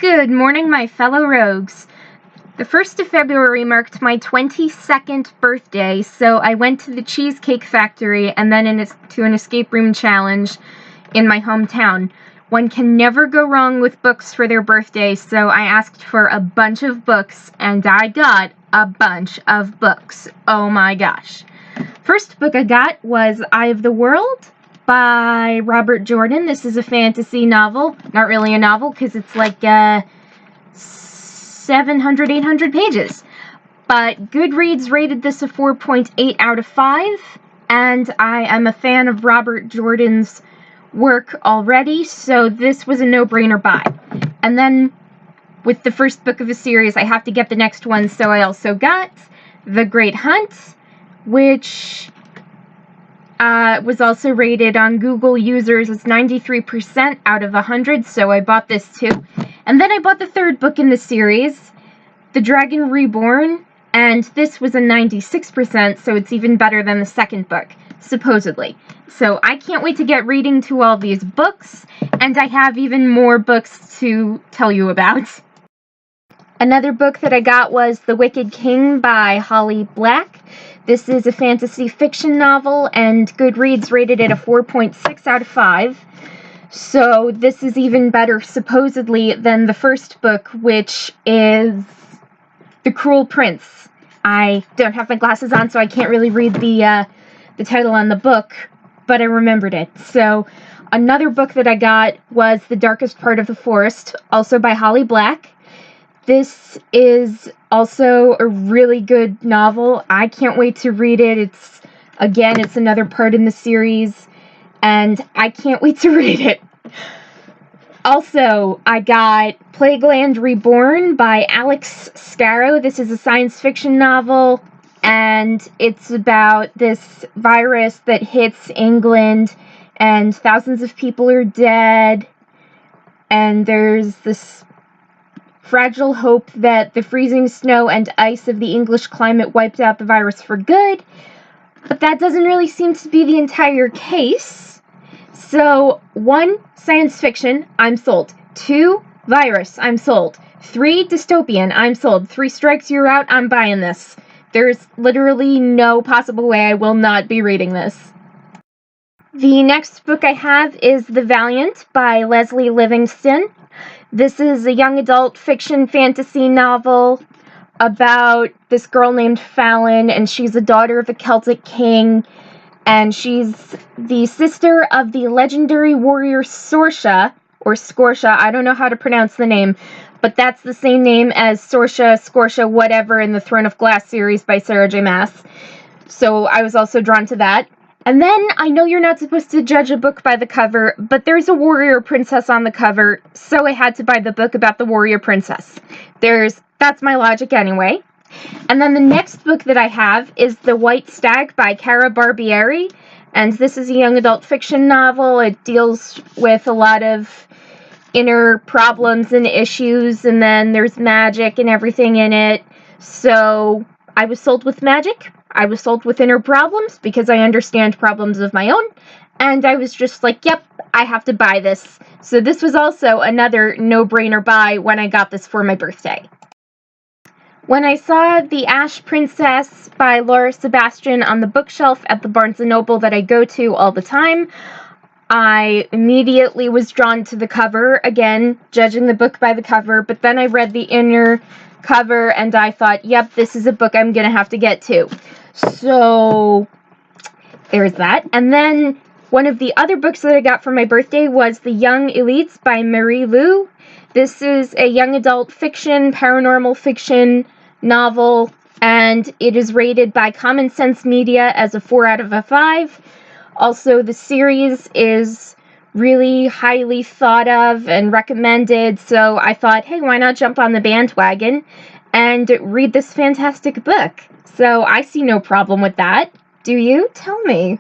Good morning, my fellow rogues. The 1st of February marked my 22nd birthday, so I went to the Cheesecake Factory and then to an escape room challenge in my hometown. One can never go wrong with books for their birthday, so I asked for a bunch of books, and I got a bunch of books. Oh my gosh. First book I got was Eye of the World by Robert Jordan. This is a fantasy novel. Not really a novel, because it's like 700, 800 pages. But Goodreads rated this a 4.8 out of 5, and I am a fan of Robert Jordan's work already, so this was a no-brainer buy. And then, with the first book of the series, I have to get the next one, so I also got The Great Hunt, which was also rated on Google users as 93% out of 100, so I bought this too. And then I bought the third book in the series, The Dragon Reborn, and this was a 96%, so it's even better than the second book, supposedly. So I can't wait to get reading to all these books, and I have even more books to tell you about. Another book that I got was The Wicked King by Holly Black. This is a fantasy fiction novel, and Goodreads rated it a 4.6 out of 5. So this is even better, supposedly, than the first book, which is The Cruel Prince. I don't have my glasses on, so I can't really read the title on the book, but I remembered it. So another book that I got was The Darkest Part of the Forest, also by Holly Black. This is also a really good novel. I can't wait to read it. It's another part in the series, and I can't wait to read it. Also, I got Plagueland Reborn by Alex Scarrow. This is a science fiction novel, and it's about this virus that hits England, and thousands of people are dead, and there's this fragile hope that the freezing snow and ice of the English climate wiped out the virus for good, but that doesn't really seem to be the entire case. So, 1, science fiction, I'm sold. 2, virus, I'm sold. 3, dystopian, I'm sold. 3 strikes, you're out, I'm buying this. There's literally no possible way I will not be reading this. The next book I have is The Valiant by Leslie Livingston. This is a young adult fiction fantasy novel about this girl named Fallon, and she's a daughter of a Celtic king, and she's the sister of the legendary warrior Sorsha, or Scorsha, I don't know how to pronounce the name, but that's the same name as Sorsha, Scorsha, whatever in the Throne of Glass series by Sarah J. Maas. So I was also drawn to that. And then, I know you're not supposed to judge a book by the cover, but there's a warrior princess on the cover, so I had to buy the book about the warrior princess. That's my logic anyway. And then the next book that I have is The White Stag by Cara Barbieri, and this is a young adult fiction novel. It deals with a lot of inner problems and issues, and then there's magic and everything in it. So I was sold with magic. I was sold with inner problems because I understand problems of my own, and I was just like, yep, I have to buy this. So this was also another no-brainer buy when I got this for my birthday. When I saw The Ash Princess by Laura Sebastian on the bookshelf at the Barnes & Noble that I go to all the time, I immediately was drawn to the cover, again, judging the book by the cover, but then I read the inner cover and I thought, yep, this is a book I'm gonna have to get to. So there's that. And then one of the other books that I got for my birthday was The Young Elites by Marie Lu. This is a young adult fiction, paranormal fiction novel, and it is rated by Common Sense Media as a 4 out of 5. Also, the series is really highly thought of and recommended, so I thought, hey, why not jump on the bandwagon and read this fantastic book? So I see no problem with that. Do you? Tell me.